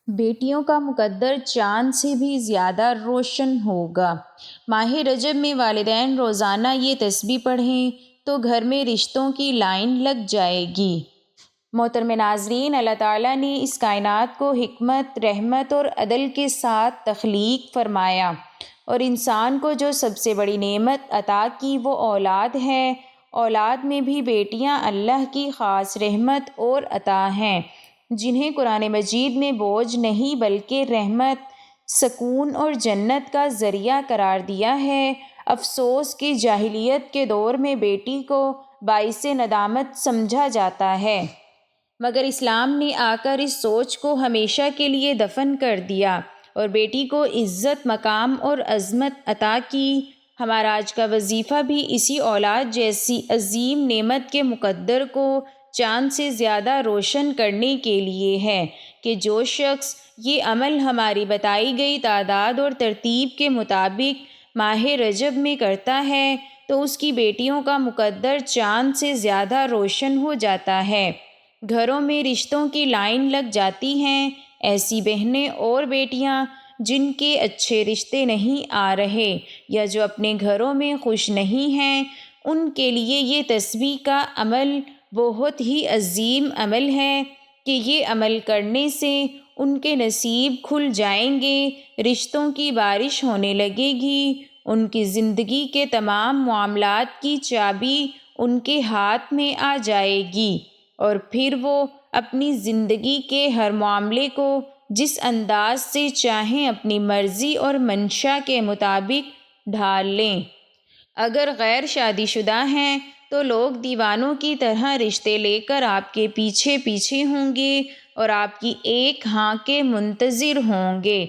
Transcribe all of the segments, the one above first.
بیٹیوں کا مقدر چاند سے بھی زیادہ روشن ہوگا۔ ماہ رجب میں والدین روزانہ یہ تسبیح پڑھیں تو گھر میں رشتوں کی لائن لگ جائے گی۔ محترم ناظرین، اللہ تعالیٰ نے اس کائنات کو حکمت، رحمت اور عدل کے ساتھ تخلیق فرمایا، اور انسان کو جو سب سے بڑی نعمت عطا کی وہ اولاد ہے۔ اولاد میں بھی بیٹیاں اللہ کی خاص رحمت اور عطا ہیں، جنہیں قرآن مجید میں بوجھ نہیں بلکہ رحمت، سکون اور جنت کا ذریعہ قرار دیا ہے۔ افسوس کہ جاہلیت کے دور میں بیٹی کو باعث ندامت سمجھا جاتا ہے، مگر اسلام نے آ کر اس سوچ کو ہمیشہ کے لیے دفن کر دیا اور بیٹی کو عزت، مقام اور عظمت عطا کی۔ ہمارا آج کا وظیفہ بھی اسی اولاد جیسی عظیم نعمت کے مقدر کو چاند سے زیادہ روشن کرنے کے لیے ہے کہ جو شخص یہ عمل ہماری بتائی گئی تعداد اور ترتیب کے مطابق ماہ رجب میں کرتا ہے تو اس کی بیٹیوں کا مقدر چاند سے زیادہ روشن ہو جاتا ہے۔ گھروں میں رشتوں کی لائن لگ جاتی ہیں۔ ایسی بہنیں اور بیٹیاں جن کے اچھے رشتے نہیں آ رہے یا جو اپنے گھروں میں خوش نہیں ہیں، ان کے لیے یہ تسبیح کا عمل بہت ہی عظیم عمل ہے کہ یہ عمل کرنے سے ان کے نصیب کھل جائیں گے، رشتوں کی بارش ہونے لگے گی، ان کی زندگی کے تمام معاملات کی چابی ان کے ہاتھ میں آ جائے گی، اور پھر وہ اپنی زندگی کے ہر معاملے کو جس انداز سے چاہیں اپنی مرضی اور منشا کے مطابق ڈھال لیں۔ اگر غیر شادی شدہ ہیں تو لوگ دیوانوں کی طرح رشتے لے کر آپ کے پیچھے پیچھے ہوں گے اور آپ کی ایک ہاں کے منتظر ہوں گے،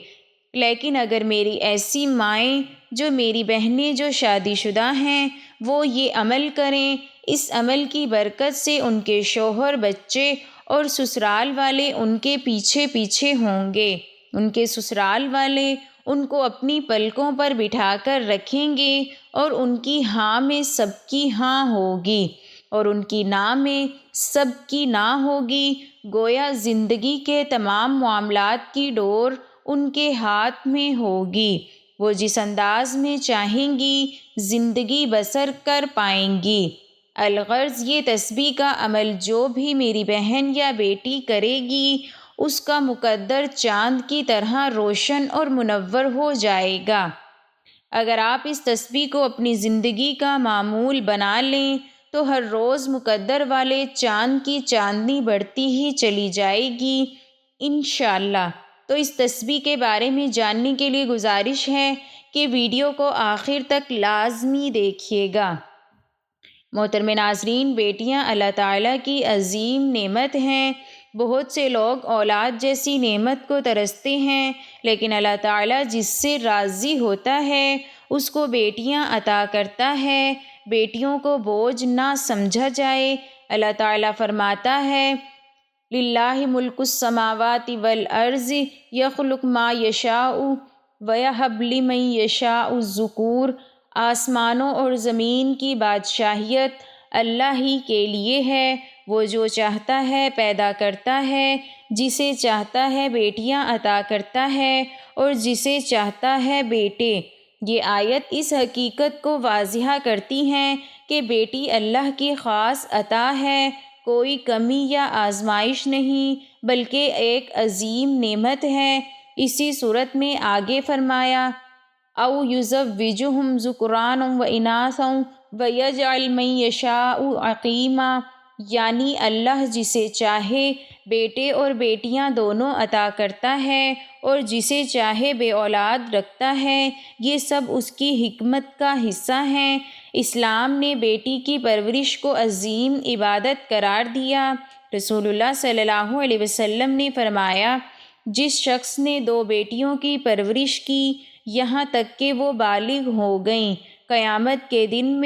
لیکن اگر میری ایسی مائیں، جو میری بہنیں جو شادی شدہ ہیں، وہ یہ عمل کریں، اس عمل کی برکت سے ان کے شوہر، بچے اور سسرال والے ان کے پیچھے پیچھے ہوں گے۔ ان کے سسرال والے ان کو اپنی پلکوں پر بٹھا کر رکھیں گے اور ان کی ہاں میں سب کی ہاں ہوگی اور ان کی نا میں سب کی نا ہوگی، گویا زندگی کے تمام معاملات کی ڈور ان کے ہاتھ میں ہوگی۔ وہ جس انداز میں چاہیں گی زندگی بسر کر پائیں گی۔ الغرض یہ تسبیح کا عمل جو بھی میری بہن یا بیٹی کرے گی، اس کا مقدر چاند کی طرح روشن اور منور ہو جائے گا۔ اگر آپ اس تسبیح کو اپنی زندگی کا معمول بنا لیں تو ہر روز مقدر والے چاند کی چاندنی بڑھتی ہی چلی جائے گی انشاءاللہ۔ تو اس تسبیح کے بارے میں جاننے کے لیے گزارش ہے کہ ویڈیو کو آخر تک لازمی دیکھیے گا۔ محترم ناظرین، بیٹیاں اللہ تعالیٰ کی عظیم نعمت ہیں۔ بہت سے لوگ اولاد جیسی نعمت کو ترستے ہیں، لیکن اللہ تعالیٰ جس سے راضی ہوتا ہے اس کو بیٹیاں عطا کرتا ہے۔ بیٹیوں کو بوجھ نہ سمجھا جائے۔ اللہ تعالیٰ فرماتا ہے، للہ ملک السماوات والارض یخلق ما یشاء ویہب لمن یشاء الذکور۔ آسمانوں اور زمین کی بادشاہیت اللہ ہی کے لیے ہے، وہ جو چاہتا ہے پیدا کرتا ہے، جسے چاہتا ہے بیٹیاں عطا کرتا ہے اور جسے چاہتا ہے بیٹے۔ یہ آیت اس حقیقت کو واضح کرتی ہیں کہ بیٹی اللہ کی خاص عطا ہے، کوئی کمی یا آزمائش نہیں بلکہ ایک عظیم نعمت ہے۔ اسی صورت میں آگے فرمایا، او یزوجہم ذکرانا و اناثا ویجعل من یشاء عقیما، یعنی اللہ جسے چاہے بیٹے اور بیٹیاں دونوں عطا کرتا ہے اور جسے چاہے بے اولاد رکھتا ہے۔ یہ سب اس کی حکمت کا حصہ ہیں۔ اسلام نے بیٹی کی پرورش کو عظیم عبادت قرار دیا۔ رسول اللہ صلی اللہ علیہ وسلم نے فرمایا، جس شخص نے 2 بیٹیوں کی پرورش کی یہاں تک کہ وہ بالغ ہو گئیں، قیامت کے دن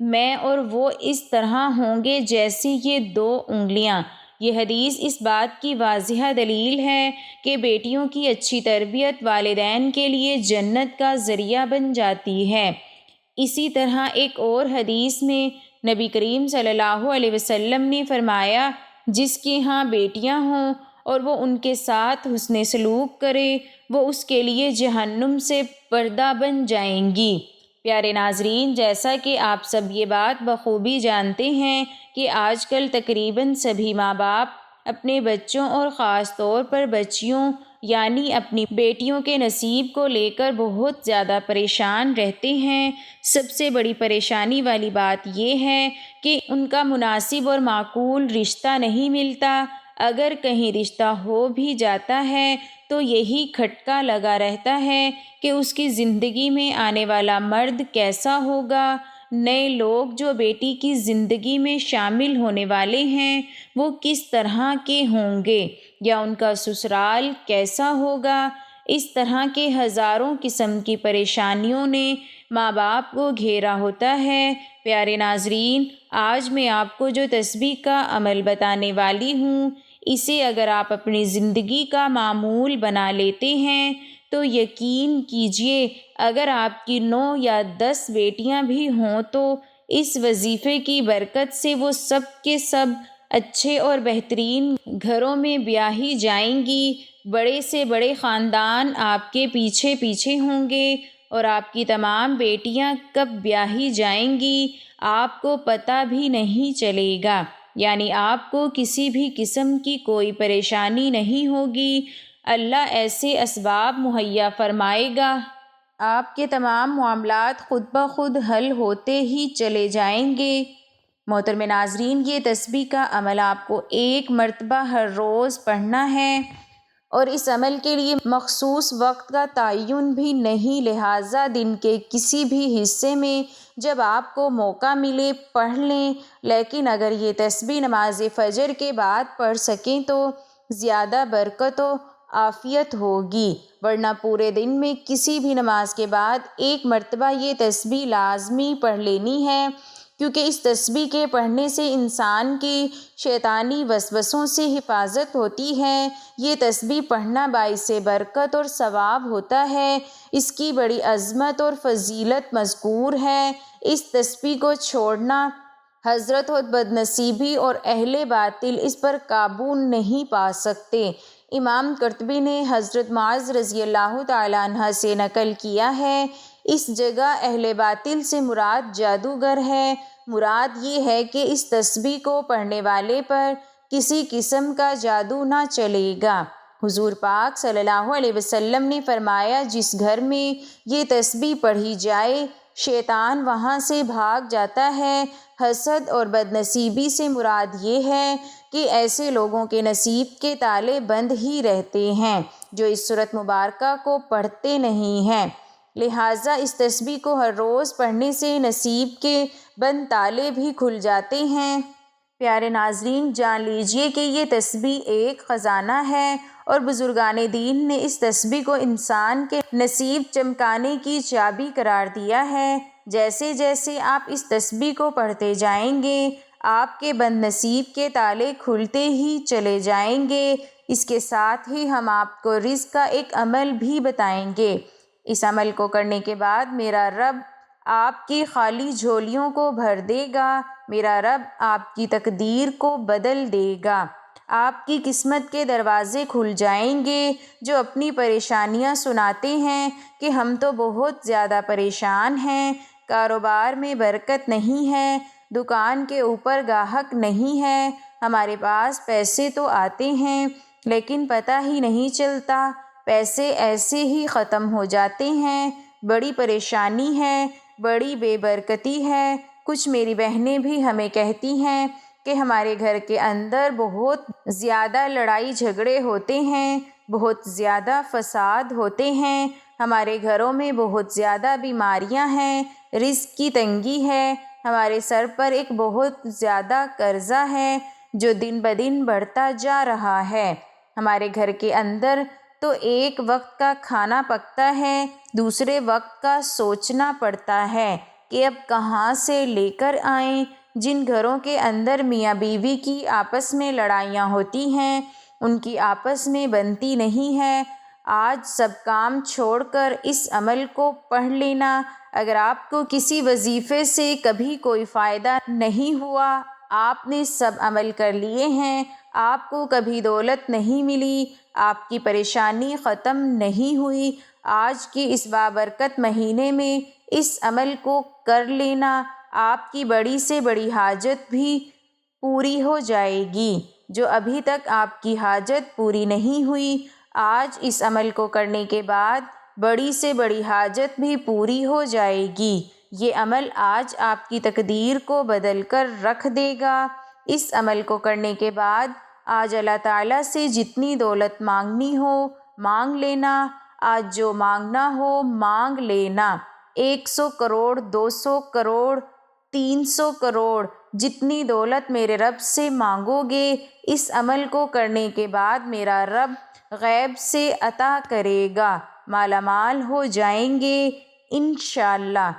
میں اور وہ اس طرح ہوں گے جیسے یہ 2 انگلیاں۔ یہ حدیث اس بات کی واضح دلیل ہے کہ بیٹیوں کی اچھی تربیت والدین کے لیے جنت کا ذریعہ بن جاتی ہے۔ اسی طرح ایک اور حدیث میں نبی کریم صلی اللہ علیہ وسلم نے فرمایا، جس کے ہاں بیٹیاں ہوں اور وہ ان کے ساتھ حسن سلوک کرے، وہ اس کے لیے جہنم سے پردہ بن جائیں گی۔ پیارے ناظرین، جیسا کہ آپ سب یہ بات بخوبی جانتے ہیں کہ آج کل تقریباً سبھی ماں باپ اپنے بچوں اور خاص طور پر بچیوں یعنی اپنی بیٹیوں کے نصیب کو لے کر بہت زیادہ پریشان رہتے ہیں۔ سب سے بڑی پریشانی والی بات یہ ہے کہ ان کا مناسب اور معقول رشتہ نہیں ملتا۔ اگر کہیں رشتہ ہو بھی جاتا ہے تو یہی کھٹکا لگا رہتا ہے کہ اس کی زندگی میں آنے والا مرد کیسا ہوگا، نئے لوگ جو بیٹی کی زندگی میں شامل ہونے والے ہیں وہ کس طرح کے ہوں گے، یا ان کا سسرال کیسا ہوگا۔ اس طرح کے ہزاروں قسم کی پریشانیوں نے ماں باپ کو گھیرا ہوتا ہے۔ پیارے ناظرین، آج میں آپ کو جو تسبیح کا عمل بتانے والی ہوں، اسے اگر آپ اپنی زندگی کا معمول بنا لیتے ہیں تو یقین کیجئے اگر آپ کی 9 یا 10 بیٹیاں بھی ہوں تو اس وظیفے کی برکت سے وہ سب کے سب اچھے اور بہترین گھروں میں بیاہی جائیں گی۔ بڑے سے بڑے خاندان آپ کے پیچھے پیچھے ہوں گے اور آپ کی تمام بیٹیاں کب بیاہی جائیں گی آپ کو پتہ بھی نہیں چلے گا، یعنی آپ کو کسی بھی قسم کی کوئی پریشانی نہیں ہوگی۔ اللہ ایسے اسباب مہیا فرمائے گا، آپ کے تمام معاملات خود بخود حل ہوتے ہی چلے جائیں گے۔ محترم ناظرین، یہ تسبیح کا عمل آپ کو 1 مرتبہ ہر روز پڑھنا ہے اور اس عمل کے لیے مخصوص وقت کا تعین بھی نہیں، لہٰذا دن کے کسی بھی حصے میں جب آپ کو موقع ملے پڑھ لیں، لیکن اگر یہ تسبیح نماز فجر کے بعد پڑھ سکیں تو زیادہ برکت و عافیت ہوگی، ورنہ پورے دن میں کسی بھی نماز کے بعد 1 مرتبہ یہ تسبیح لازمی پڑھ لینی ہے، کیونکہ اس تسبیح کے پڑھنے سے انسان کی شیطانی وسوسوں سے حفاظت ہوتی ہے۔ یہ تسبیح پڑھنا باعث برکت اور ثواب ہوتا ہے، اس کی بڑی عظمت اور فضیلت مذکور ہے۔ اس تسبیح کو چھوڑنا حسرت و بدنصیبی اور اہل باطل اس پر قابو نہیں پا سکتے۔ امام قرطبی نے حضرت معاذ رضی اللہ تعالیٰ عنہ سے نقل کیا ہے، اس جگہ اہل باطل سے مراد جادوگر ہے۔ مراد یہ ہے کہ اس تسبیح کو پڑھنے والے پر کسی قسم کا جادو نہ چلے گا۔ حضور پاک صلی اللہ علیہ وسلم نے فرمایا، جس گھر میں یہ تسبیح پڑھی جائے شیطان وہاں سے بھاگ جاتا ہے۔ حسد اور بدنصیبی سے مراد یہ ہے کہ ایسے لوگوں کے نصیب کے تالے بند ہی رہتے ہیں جو اس سورت مبارکہ کو پڑھتے نہیں ہیں، لہٰذا اس تسبیح کو ہر روز پڑھنے سے نصیب کے بند تالے بھی کھل جاتے ہیں۔ پیارے ناظرین، جان لیجئے کہ یہ تسبیح ایک خزانہ ہے اور بزرگان دین نے اس تسبیح کو انسان کے نصیب چمکانے کی چابی قرار دیا ہے۔ جیسے جیسے آپ اس تسبیح کو پڑھتے جائیں گے آپ کے بد نصیب کے تالے کھلتے ہی چلے جائیں گے۔ اس کے ساتھ ہی ہم آپ کو رزق کا ایک عمل بھی بتائیں گے۔ اس عمل کو کرنے کے بعد میرا رب آپ کی خالی جھولیوں کو بھر دے گا، میرا رب آپ کی تقدیر کو بدل دے گا، آپ کی قسمت کے دروازے کھل جائیں گے۔ جو اپنی پریشانیاں سناتے ہیں کہ ہم تو بہت زیادہ پریشان ہیں، کاروبار میں برکت نہیں ہے، دکان کے اوپر گاہک نہیں ہے، ہمارے پاس پیسے تو آتے ہیں لیکن پتہ ہی نہیں چلتا، پیسے ایسے ہی ختم ہو جاتے ہیں، بڑی پریشانی ہے، بڑی بے برکتی ہے۔ کچھ میری بہنیں بھی ہمیں کہتی ہیں کہ ہمارے گھر کے اندر بہت زیادہ لڑائی جھگڑے ہوتے ہیں، بہت زیادہ فساد ہوتے ہیں، ہمارے گھروں میں بہت زیادہ بیماریاں ہیں، رزق کی تنگی ہے، ہمارے سر پر ایک بہت زیادہ قرضہ ہے جو دن بدن بڑھتا جا رہا ہے، ہمارے گھر کے اندر تو ایک وقت کا کھانا پکتا ہے، دوسرے وقت کا سوچنا پڑتا ہے کہ اب کہاں سے لے کر آئیں۔ جن گھروں کے اندر میاں بیوی کی آپس میں لڑائیاں ہوتی ہیں ان کی آپس میں بنتی نہیں ہے۔ آج سب کام چھوڑ کر اس عمل کو پڑھ لینا۔ اگر آپ کو کسی وظیفے سے کبھی کوئی فائدہ نہیں ہوا، آپ نے سب عمل کر لیے ہیں آپ کو کبھی دولت نہیں ملی، آپ کی پریشانی ختم نہیں ہوئی، آج کے اس بابرکت مہینے میں اس عمل کو کر لینا، آپ کی بڑی سے بڑی حاجت بھی پوری ہو جائے گی۔ جو ابھی تک آپ کی حاجت پوری نہیں ہوئی، آج اس عمل کو کرنے کے بعد بڑی سے بڑی حاجت بھی پوری ہو جائے گی۔ یہ عمل آج آپ کی تقدیر کو بدل کر رکھ دے گا۔ اس عمل کو کرنے کے بعد آج اللہ تعالیٰ سے جتنی دولت مانگنی ہو مانگ لینا، آج جو مانگنا ہو مانگ لینا، 100 کروڑ، 200 کروڑ، 300 کروڑ، جتنی دولت میرے رب سے مانگو گے اس عمل کو کرنے کے بعد میرا رب غیب سے عطا کرے گا، مالا مال ہو جائیں گے انشاءاللہ۔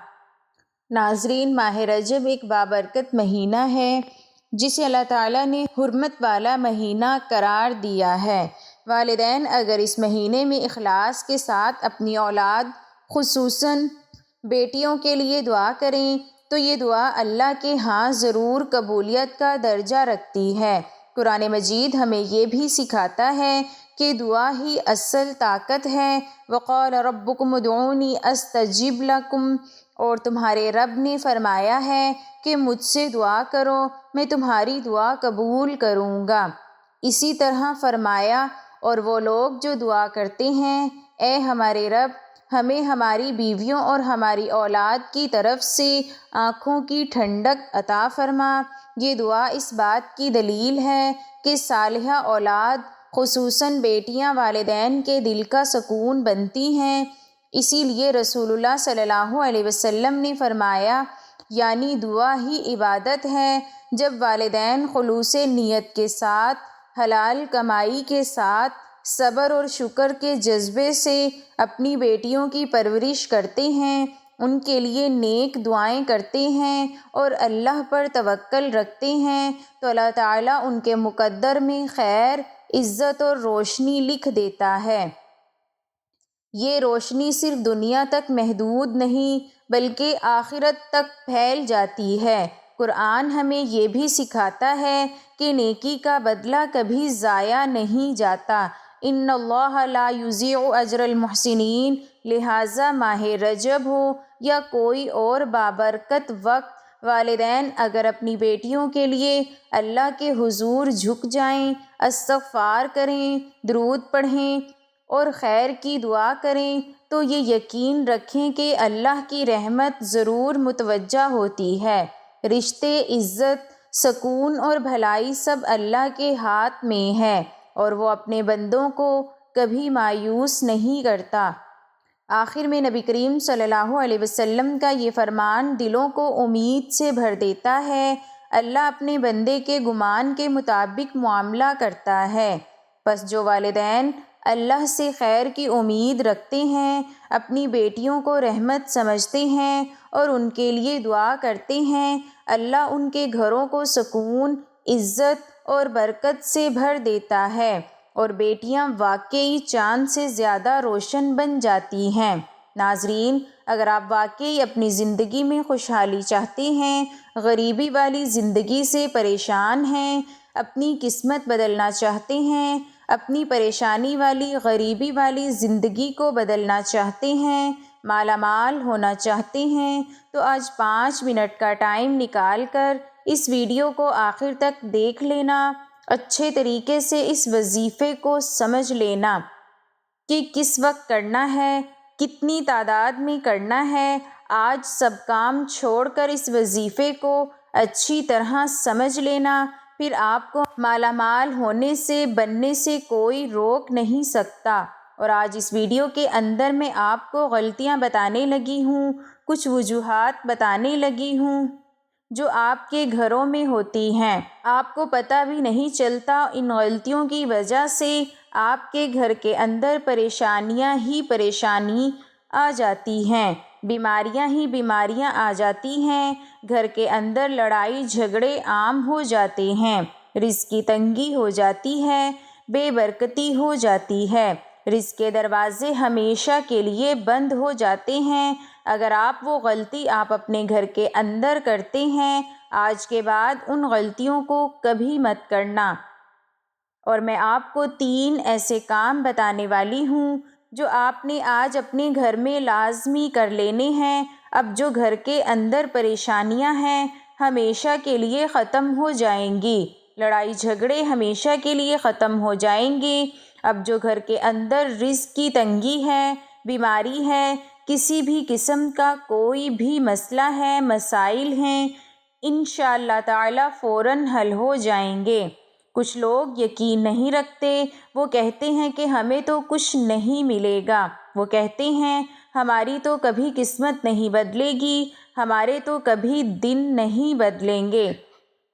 ناظرین، ماہ رجب ایک بابرکت مہینہ ہے جسے اللہ تعالیٰ نے حرمت والا مہینہ قرار دیا ہے۔ والدین اگر اس مہینے میں اخلاص کے ساتھ اپنی اولاد خصوصاً بیٹیوں کے لیے دعا کریں تو یہ دعا اللہ کے ہاں ضرور قبولیت کا درجہ رکھتی ہے۔ قرآن مجید ہمیں یہ بھی سکھاتا ہے کہ دعا ہی اصل طاقت ہے۔ وقال ربکم ادعونی استجب لکم، اور تمہارے رب نے فرمایا ہے کہ مجھ سے دعا کرو میں تمہاری دعا قبول کروں گا۔ اسی طرح فرمایا اور وہ لوگ جو دعا کرتے ہیں اے ہمارے رب ہمیں ہماری بیویوں اور ہماری اولاد کی طرف سے آنکھوں کی ٹھنڈک عطا فرما۔ یہ دعا اس بات کی دلیل ہے کہ صالحہ اولاد خصوصاً بیٹیاں والدین کے دل کا سکون بنتی ہیں۔ اسی لیے رسول اللہ صلی اللہ علیہ وسلم نے فرمایا یعنی دعا ہی عبادت ہے۔ جب والدین خلوص نیت کے ساتھ، حلال کمائی کے ساتھ، صبر اور شکر کے جذبے سے اپنی بیٹیوں کی پرورش کرتے ہیں، ان کے لیے نیک دعائیں کرتے ہیں اور اللہ پر توکل رکھتے ہیں تو اللہ تعالیٰ ان کے مقدر میں خیر، عزت اور روشنی لکھ دیتا ہے۔ یہ روشنی صرف دنیا تک محدود نہیں بلکہ آخرت تک پھیل جاتی ہے۔ قرآن ہمیں یہ بھی سکھاتا ہے کہ نیکی کا بدلہ کبھی ضائع نہیں جاتا۔ ان اللہ لا یضیع اجر المحسنین، لہٰذا ماہ رجب ہو یا کوئی اور بابرکت وقت، والدین اگر اپنی بیٹیوں کے لیے اللہ کے حضور جھک جائیں، استغفار کریں، درود پڑھیں اور خیر کی دعا کریں تو یہ یقین رکھیں کہ اللہ کی رحمت ضرور متوجہ ہوتی ہے۔ رشتے، عزت، سکون اور بھلائی سب اللہ کے ہاتھ میں ہے اور وہ اپنے بندوں کو کبھی مایوس نہیں کرتا۔ آخر میں نبی کریم صلی اللہ علیہ وسلم کا یہ فرمان دلوں کو امید سے بھر دیتا ہے۔ اللہ اپنے بندے کے گمان کے مطابق معاملہ کرتا ہے، پس جو والدین اللہ سے خیر کی امید رکھتے ہیں، اپنی بیٹیوں کو رحمت سمجھتے ہیں اور ان کے لیے دعا کرتے ہیں، اللہ ان کے گھروں کو سکون، عزت اور برکت سے بھر دیتا ہے اور بیٹیاں واقعی چاند سے زیادہ روشن بن جاتی ہیں۔ ناظرین، اگر آپ واقعی اپنی زندگی میں خوشحالی چاہتے ہیں، غریبی والی زندگی سے پریشان ہیں، اپنی قسمت بدلنا چاہتے ہیں، اپنی پریشانی والی، غریبی والی زندگی کو بدلنا چاہتے ہیں، مالا مال ہونا چاہتے ہیں تو آج 5 منٹ کا ٹائم نکال کر اس ویڈیو کو آخر تک دیکھ لینا، اچھے طریقے سے اس وظیفے کو سمجھ لینا کہ کس وقت کرنا ہے، کتنی تعداد میں کرنا ہے۔ آج سب کام چھوڑ کر اس وظیفے کو اچھی طرح سمجھ لینا، پھر آپ کو مالا مال ہونے سے، بننے سے کوئی روک نہیں سکتا۔ اور آج اس ویڈیو کے اندر میں آپ کو غلطیاں بتانے لگی ہوں، کچھ وجوہات بتانے لگی ہوں جو آپ کے گھروں میں ہوتی ہیں، آپ کو پتہ بھی نہیں چلتا۔ ان غلطیوں کی وجہ سے آپ کے گھر کے اندر پریشانیاں ہی پریشانی آ جاتی ہیں، بیماریاں ہی بیماریاں آ جاتی ہیں، گھر کے اندر لڑائی جھگڑے عام ہو جاتے ہیں، رزق کی تنگی ہو جاتی ہے، بے برکتی ہو جاتی ہے، رزق کے دروازے ہمیشہ کے لیے بند ہو جاتے ہیں۔ اگر وہ غلطی آپ اپنے گھر کے اندر کرتے ہیں، آج کے بعد ان غلطیوں کو کبھی مت کرنا۔ اور میں آپ کو 3 ایسے کام بتانے والی ہوں جو آپ نے آج اپنے گھر میں لازمی کر لینے ہیں۔ اب جو گھر کے اندر پریشانیاں ہیں ہمیشہ کے لیے ختم ہو جائیں گی، لڑائی جھگڑے ہمیشہ کے لیے ختم ہو جائیں گے۔ اب جو گھر کے اندر رزق کی تنگی ہے، بیماری ہے، کسی بھی قسم کا کوئی بھی مسئلہ ہے، مسائل ہیں، انشاءاللہ تعالی فوراً حل ہو جائیں گے۔ کچھ لوگ یقین نہیں رکھتے، وہ کہتے ہیں کہ ہمیں تو کچھ نہیں ملے گا، وہ کہتے ہیں ہماری تو کبھی قسمت نہیں بدلے گی، ہمارے تو کبھی دن نہیں بدلیں گے،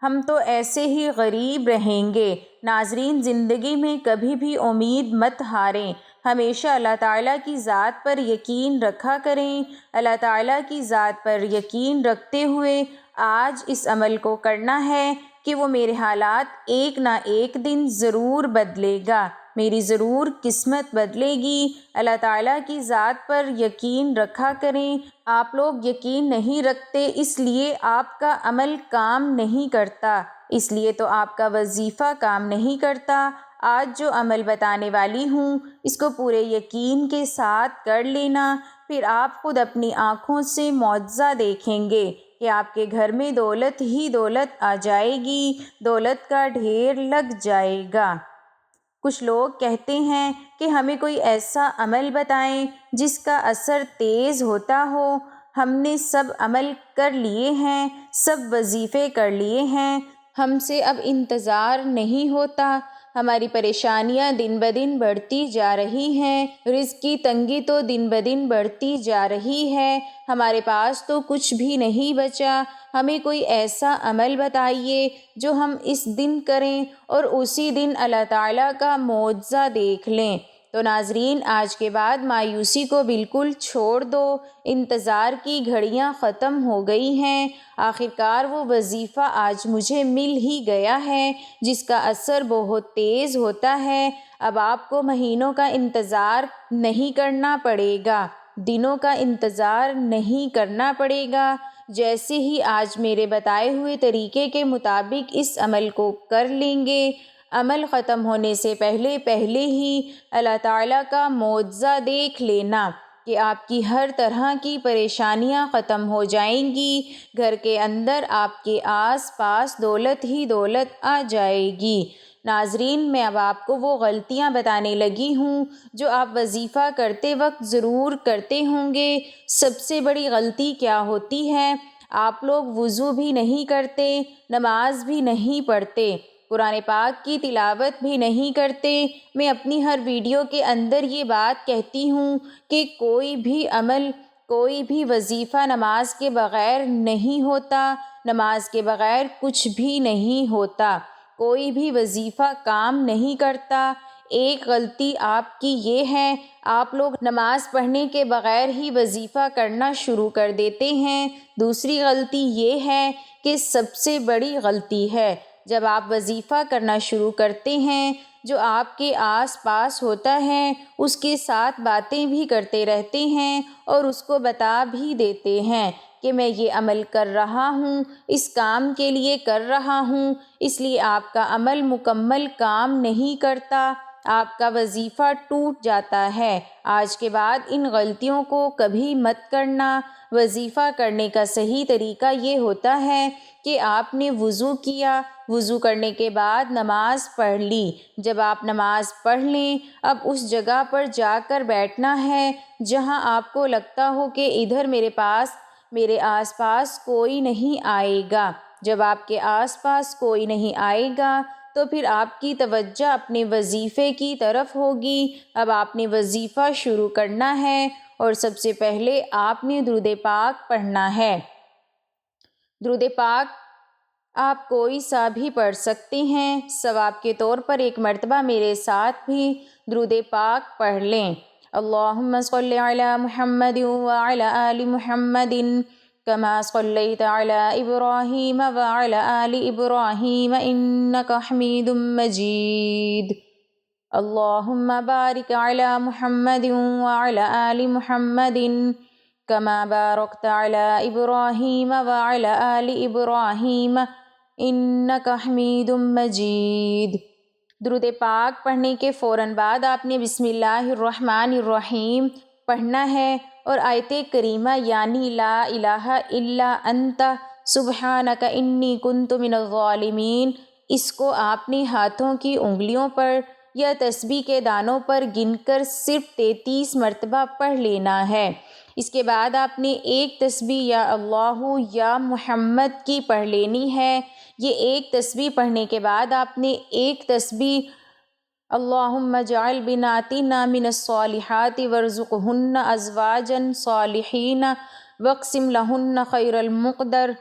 ہم تو ایسے ہی غریب رہیں گے۔ ناظرین، زندگی میں کبھی بھی امید مت ہاریں، ہمیشہ اللہ تعالیٰ کی ذات پر یقین رکھا کریں۔ اللہ تعالیٰ کی ذات پر یقین رکھتے ہوئے آج اس عمل کو کرنا ہے کہ وہ میرے حالات ایک نہ ایک دن ضرور بدلے گا، میری ضرور قسمت بدلے گی۔ اللہ تعالیٰ کی ذات پر یقین رکھا کریں۔ آپ لوگ یقین نہیں رکھتے، اس لیے آپ کا عمل کام نہیں کرتا، اس لیے تو آپ کا وظیفہ کام نہیں کرتا۔ آج جو عمل بتانے والی ہوں اس کو پورے یقین کے ساتھ کر لینا، پھر آپ خود اپنی آنکھوں سے معجزہ دیکھیں گے کہ آپ کے گھر میں دولت ہی دولت آ جائے گی، دولت کا ڈھیر لگ جائے گا۔ کچھ لوگ کہتے ہیں کہ ہمیں کوئی ایسا عمل بتائیں جس کا اثر تیز ہوتا ہو۔ ہم نے سب عمل کر لیے ہیں، سب وظیفے کر لیے ہیں، ہم سے اب انتظار نہیں ہوتا۔ ہماری پریشانیاں دن بدن بڑھتی جا رہی ہیں، رزق کی تنگی تو دن بدن بڑھتی جا رہی ہے، ہمارے پاس تو کچھ بھی نہیں بچا۔ ہمیں کوئی ایسا عمل بتائیے جو ہم اس دن کریں اور اسی دن اللہ تعالیٰ کا معجزہ دیکھ لیں۔ تو ناظرین، آج کے بعد مایوسی کو بالکل چھوڑ دو، انتظار کی گھڑیاں ختم ہو گئی ہیں۔ آخرکار وہ وظیفہ آج مجھے مل ہی گیا ہے جس کا اثر بہت تیز ہوتا ہے۔ اب آپ کو مہینوں کا انتظار نہیں کرنا پڑے گا، دنوں کا انتظار نہیں کرنا پڑے گا۔ جیسے ہی آج میرے بتائے ہوئے طریقے کے مطابق اس عمل کو کر لیں گے، عمل ختم ہونے سے پہلے پہلے ہی اللہ تعالیٰ کا معجزہ دیکھ لینا کہ آپ کی ہر طرح کی پریشانیاں ختم ہو جائیں گی، گھر کے اندر آپ کے آس پاس دولت ہی دولت آ جائے گی۔ ناظرین، میں اب آپ کو وہ غلطیاں بتانے لگی ہوں جو آپ وظیفہ کرتے وقت ضرور کرتے ہوں گے۔ سب سے بڑی غلطی کیا ہوتی ہے؟ آپ لوگ وضو بھی نہیں کرتے، نماز بھی نہیں پڑھتے، قرآن پاک کی تلاوت بھی نہیں کرتے۔ میں اپنی ہر ویڈیو کے اندر یہ بات کہتی ہوں کہ کوئی بھی عمل، کوئی بھی وظیفہ نماز کے بغیر نہیں ہوتا، نماز کے بغیر کچھ بھی نہیں ہوتا، کوئی بھی وظیفہ کام نہیں کرتا۔ ایک غلطی آپ کی یہ ہے، آپ لوگ نماز پڑھنے کے بغیر ہی وظیفہ کرنا شروع کر دیتے ہیں۔ دوسری غلطی یہ ہے کہ سب سے بڑی غلطی ہے، جب آپ وظیفہ کرنا شروع کرتے ہیں، جو آپ کے آس پاس ہوتا ہے اس کے ساتھ باتیں بھی کرتے رہتے ہیں اور اس کو بتا بھی دیتے ہیں کہ میں یہ عمل کر رہا ہوں، اس کام کے لیے کر رہا ہوں، اس لیے آپ کا عمل مکمل کام نہیں کرتا، آپ کا وظیفہ ٹوٹ جاتا ہے۔ آج کے بعد ان غلطیوں کو کبھی مت کرنا۔ وظیفہ کرنے کا صحیح طریقہ یہ ہوتا ہے کہ آپ نے وضو کیا، وضو کرنے کے بعد نماز پڑھ لی۔ جب آپ نماز پڑھ لیں، اب اس جگہ پر جا کر بیٹھنا ہے جہاں آپ کو لگتا ہو کہ ادھر میرے آس پاس کوئی نہیں آئے گا۔ جب آپ کے آس پاس کوئی نہیں آئے گا تو پھر آپ کی توجہ اپنے وظیفے کی طرف ہوگی۔ اب آپ نے وظیفہ شروع کرنا ہے اور سب سے پہلے آپ نے درود پاک پڑھنا ہے۔ درود پاک آپ کوئی سا بھی پڑھ سکتے ہیں، ثواب کے طور پر ایک مرتبہ میرے ساتھ بھی درود پاک پڑھ لیں۔ اللہم صلی علی محمد وعلی آل محمد کما صلیت علی ابراہیم وعلی آل ابراہیم انک حمید مجید۔ اللہم بارک علی محمد وعلی آل محمد کما بارکت علی ابراہیم وعلی آل ابراہیم انک حمید مجید۔ درود پاک پڑھنے کے فوراً بعد آپ نے بسم اللہ الرحمن الرحیم پڑھنا ہے اور آیت کریمہ یعنی لا الہ الا انت سبحانک انی کنت من الظالمین، اس کو آپ نے ہاتھوں کی انگلیوں پر یا تسبیح کے دانوں پر گن کر صرف 33 مرتبہ پڑھ لینا ہے۔ اس کے بعد آپ نے ایک تسبیح یا اللہ یا محمد کی پڑھ لینی ہے۔ یہ ایک تسبیح پڑھنے کے بعد آپ نے ایک تسبیح اللہم اجعل بناتنا من الصالحات وارزقہن ازواجا صالحین واقسم لہن خیر المقدر،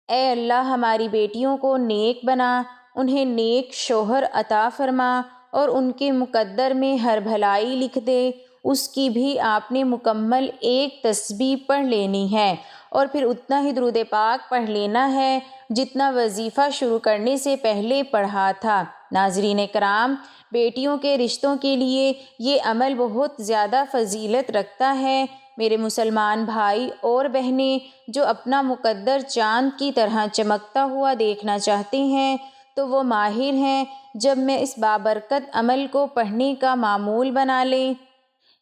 اے اللہ ہماری بیٹیوں کو نیک بنا، انہیں نیک شوہر عطا فرما اور ان کے مقدر میں ہر بھلائی لکھ دے۔ اس کی بھی آپ نے مکمل ایک تسبیح پڑھ لینی ہے اور پھر اتنا ہی درود پاک پڑھ لینا ہے جتنا وظیفہ شروع کرنے سے پہلے پڑھا تھا۔ ناظرین کرام، بیٹیوں کے رشتوں کے لیے یہ عمل بہت زیادہ فضیلت رکھتا ہے۔ میرے مسلمان بھائی اور بہنیں جو اپنا مقدر چاند کی طرح چمکتا ہوا دیکھنا چاہتے ہیں تو وہ ماہر ہیں جب میں اس بابرکت عمل کو پڑھنے کا معمول بنا لیں۔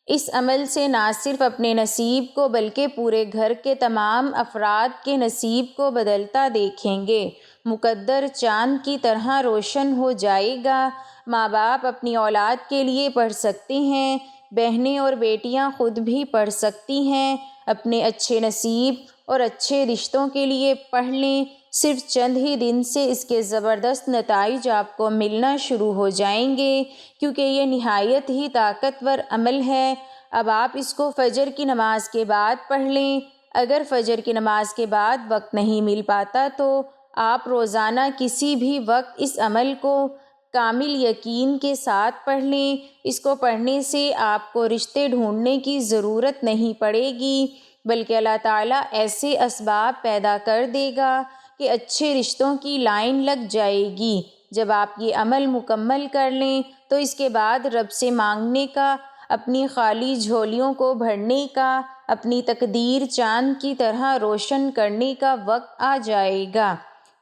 اس عمل سے نہ صرف اپنے نصیب کو بلکہ پورے گھر کے تمام افراد کے نصیب کو بدلتا دیکھیں گے۔ مقدر چاند کی طرح روشن ہو جائے گا۔ ماں باپ اپنی اولاد کے لیے پڑھ سکتے ہیں، بہنیں اور بیٹیاں خود بھی پڑھ سکتی ہیں۔ اپنے اچھے نصیب اور اچھے رشتوں کے لیے پڑھ لیں۔ صرف چند ہی دن سے اس کے زبردست نتائج آپ کو ملنا شروع ہو جائیں گے، کیونکہ یہ نہایت ہی طاقتور عمل ہے۔ اب آپ اس کو فجر کی نماز کے بعد پڑھ لیں۔ اگر فجر کی نماز کے بعد وقت نہیں مل پاتا تو آپ روزانہ کسی بھی وقت اس عمل کو کامل یقین کے ساتھ پڑھ لیں۔ اس کو پڑھنے سے آپ کو رشتے ڈھونڈنے کی ضرورت نہیں پڑے گی، بلکہ اللہ تعالیٰ ایسے اسباب پیدا کر دے گا کہ اچھے رشتوں کی لائن لگ جائے گی۔ جب آپ یہ عمل مکمل کر لیں تو اس کے بعد رب سے مانگنے کا، اپنی خالی جھولیوں کو بھرنے کا، اپنی تقدیر چاند کی طرح روشن کرنے کا وقت آ جائے گا۔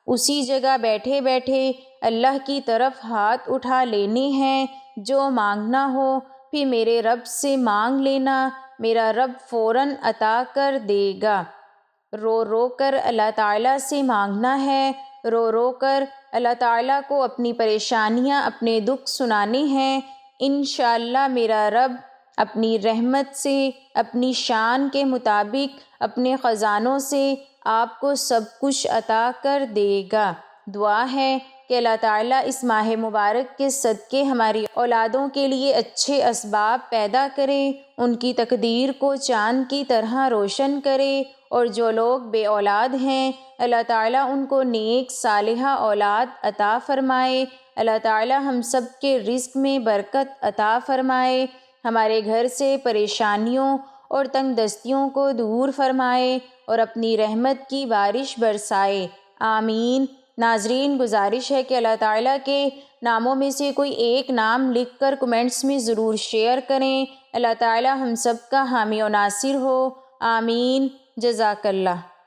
اسی جگہ بیٹھے بیٹھے اللہ کی طرف ہاتھ اٹھا لینے ہیں۔ جو مانگنا ہو پھر میرے رب سے مانگ لینا، میرا رب فوراً عطا کر دے گا۔ رو رو کر اللہ تعالیٰ سے مانگنا ہے، رو رو کر اللہ تعالیٰ کو اپنی پریشانیاں، اپنے دکھ سنانے ہیں۔ انشاءاللہ میرا رب اپنی رحمت سے، اپنی شان کے مطابق، اپنے خزانوں سے آپ کو سب کچھ عطا کر دے گا۔ دعا ہے کہ اللہ تعالیٰ اس ماہ مبارک کے صدقے ہماری اولادوں کے لیے اچھے اسباب پیدا کرے، ان کی تقدیر کو چاند کی طرح روشن کرے، اور جو لوگ بے اولاد ہیں اللہ تعالیٰ ان کو نیک صالحہ اولاد عطا فرمائے۔ اللہ تعالیٰ ہم سب کے رزق میں برکت عطا فرمائے، ہمارے گھر سے پریشانیوں اور تنگ دستیوں کو دور فرمائے اور اپنی رحمت کی بارش برسائے، آمین۔ ناظرین، گزارش ہے کہ اللہ تعالیٰ کے ناموں میں سے کوئی ایک نام لکھ کر کمنٹس میں ضرور شیئر کریں۔ اللہ تعالیٰ ہم سب کا حامی و ناصر ہو، آمین۔ جزاک اللہ۔